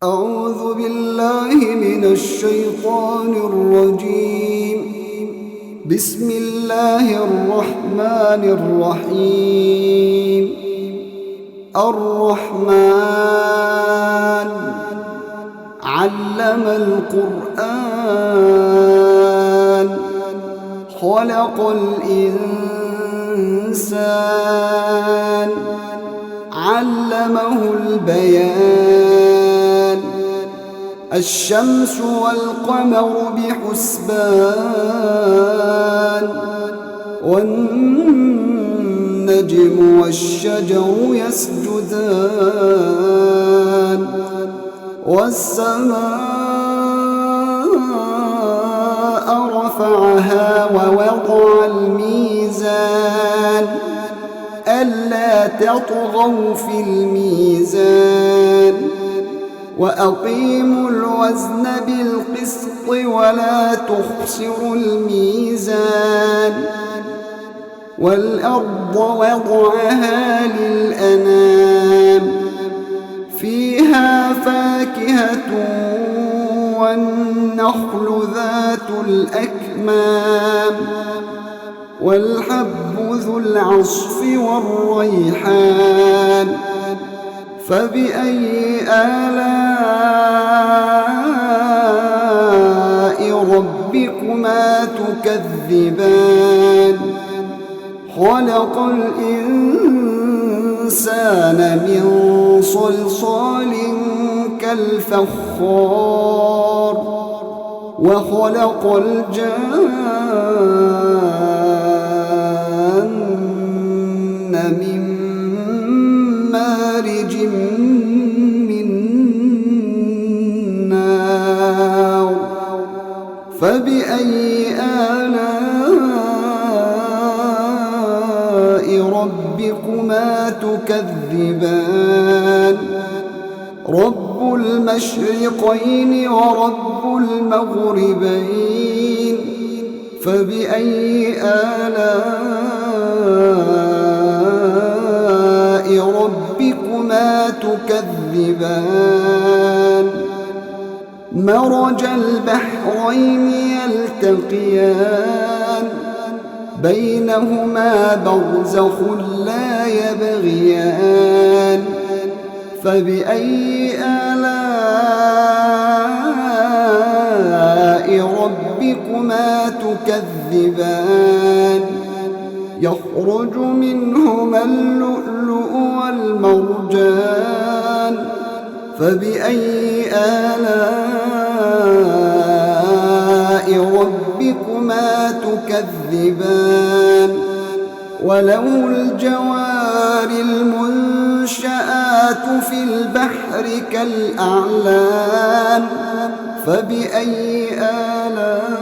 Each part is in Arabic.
أعوذ بالله من الشيطان الرجيم. بسم الله الرحمن الرحيم. الرحمن علم القرآن خلق الإنسان علمه البيان الشمس والقمر بحسبان والنجم والشجر يسجدان والسماء رفعها ووضع الميزان ألا تطغوا في الميزان وأقيموا الوزن بالقسط ولا تخسروا الميزان والأرض وضعها للأنام فيها فاكهة والنخل ذات الأكمام والحب ذو العصف والريحان فبأي آلاء ربكما تكذبان خلق الإنسان من صلصال كالفخار وخلق الجان من مارج من نار فبأي آلاء ربكما تكذبان رب المشرقين ورب المغربين فبأي آلاء ربكما تكذبان مرج البحرين يلتقيان بينهما برزخ لا يبغيان فبأي آلاء ربكما تكذبان يخرج منهما اللؤلؤ والمرجان فبأي آلاء ربكما تكذبان وله الجوار المنشآت في البحر كالأعلام فبأي آلاء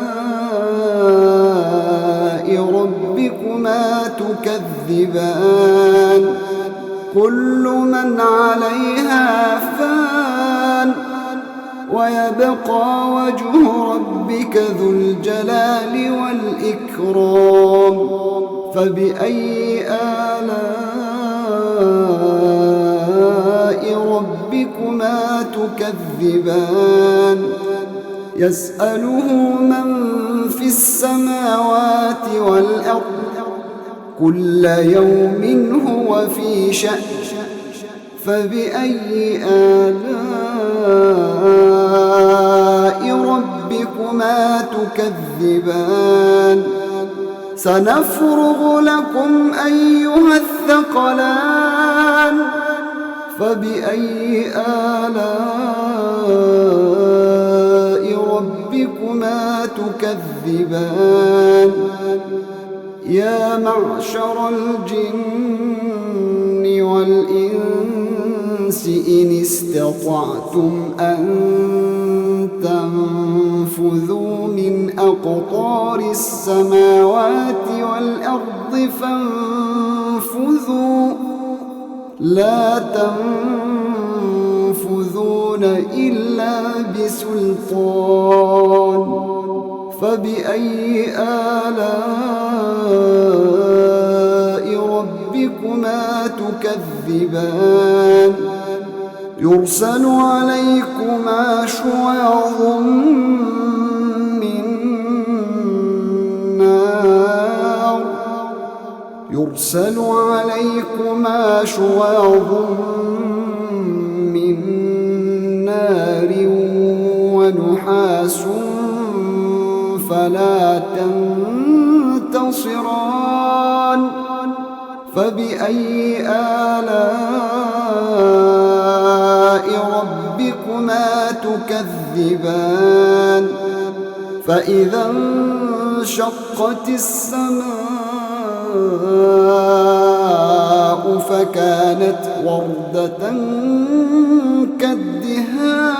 ربكما تكذبان كل من عليها فان ويبقى وجه ربك ذو الجلال والإكرام فبأي آلاء ربكما تكذبان يسأله من في السماوات والأرض كل يوم هو في شأن فبأي آلاء ربكما تكذبان سنفرغ لكم أيها الثقلان فبأي آلاء ربكما تكذبان يا معشر الجن والإنس إن استطعتم أن تنفذوا من أقطار السماوات والأرض فانفذوا لا تنفذون إلا بسلطان فبأي آلاء ربكما تكذبان يرسل عليكما شواظ من نار يرسل عليكما شواظ من نار ونحاس فلا تنتصران فبأي آلاء ربكما تكذبان فإذا انشقت السماء فكانت وردة كالدهان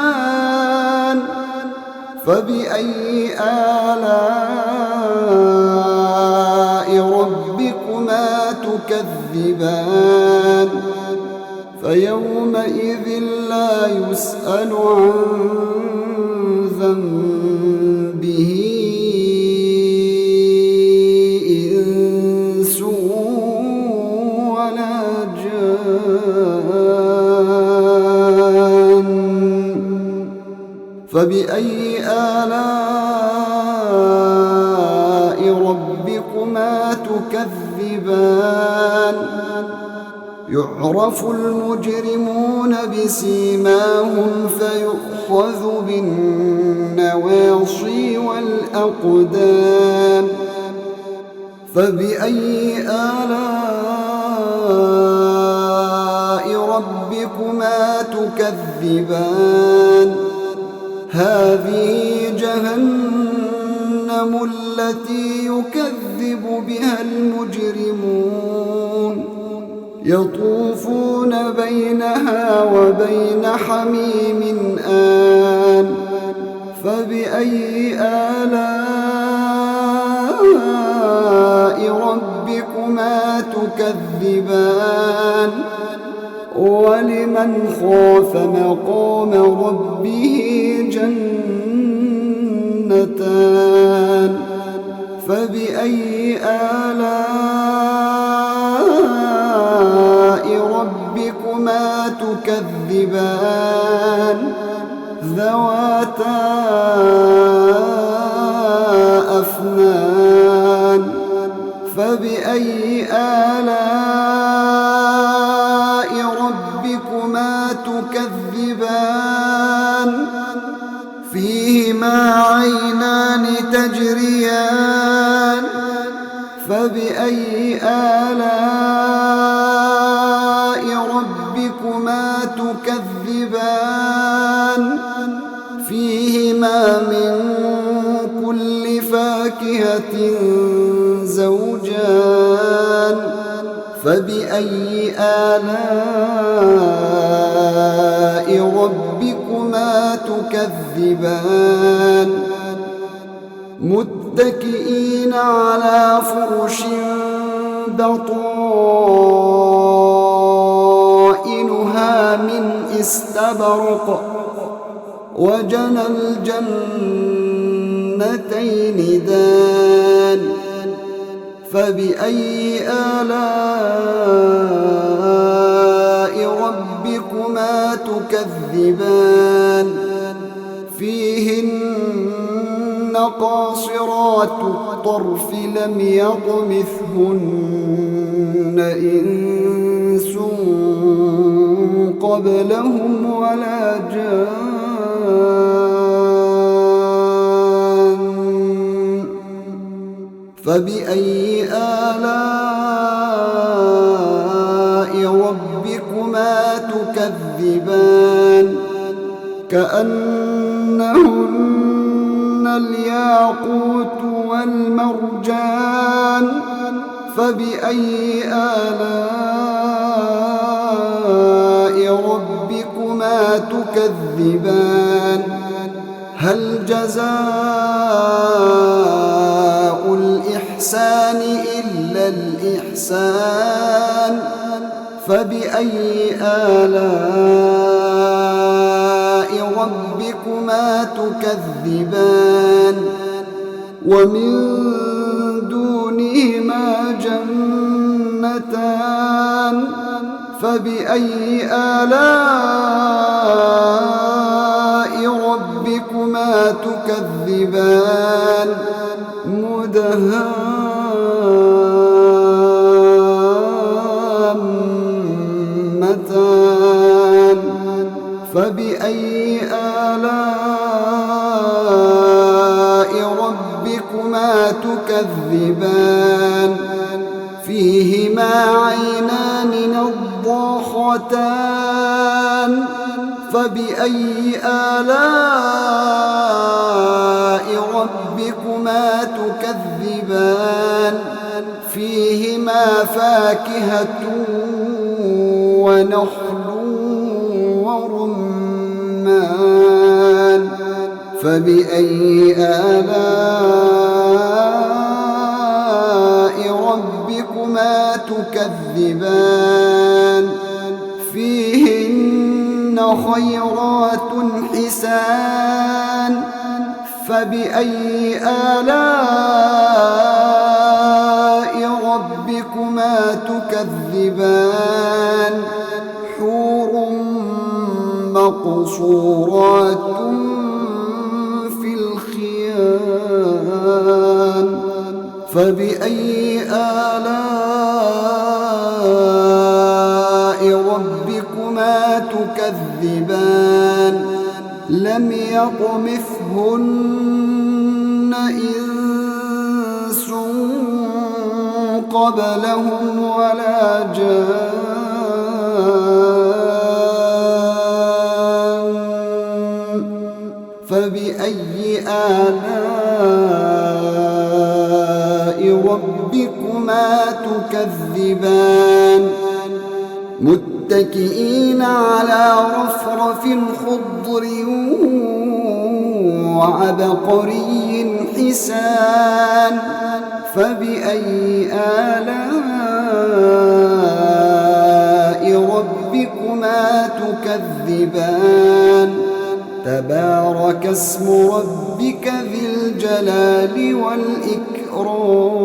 فبأي آلاء ربكما تكذبان فيومئذ لا يسأل عن ذنبه إنس ولا جان فبأي آلاء ربكما تكذبان يعرف المجرمون بسيماهم فيؤخذ بالنواصي والأقدام فبأي آلاء ربكما تكذبان هذه جهنم التي يكذب بها المجرمون يطوفون بينها وبين حميم آن فبأي آلاء ربكما تكذبان ولمن خاف مقام ربه جنتان فبأي آلاء ربكما تكذبان ذواتا أفنان فبأي آلاء ربكما تكذبان فيهما عينان تجريان فبأي آلاء ربكما تكذبان فيهما من كل فاكهة زوجان فبأي آلاء ربكما تكذبان متكئين على فرش بطائنها من استبرق وجنى الجنتين دان فبأي آلاء ربكما تكذبان فيهن قاصرات الطرف لم يطمثهن إنس قبلهم ولا جان فبأي آلاء ربكما تكذبان كأنهن الياقوت والمرجان فبأي آلاء ربكما تكذبان هل جزاء الإحسان إلا الإحسان فبأي آلاء ربكما تكذبان ومن دونهما جنتان فبأي آلاء ربكما تكذبان مدهامتان فبأي آلاء ربكما تكذبان فيهما عينان نضاختان فبأي آلاء ربكما تكذبان فيهما فاكهة ونخل ورمان فبأي آلاء ربكما تكذبان فيهن خيرات حسان فبأي آلاء ربكما تكذبان حور مقصورات في الخيام فبأي آلاء ربكما تكذبان لم يطمثهن إنس قبلهم ولا جان فبأي آلاء ربكما تكذبان متكئين على رفرف خضر وعبقري حسان فبأي آلاء ربكما تكذبان تبارك اسم ربك ذي الجلال والإكرام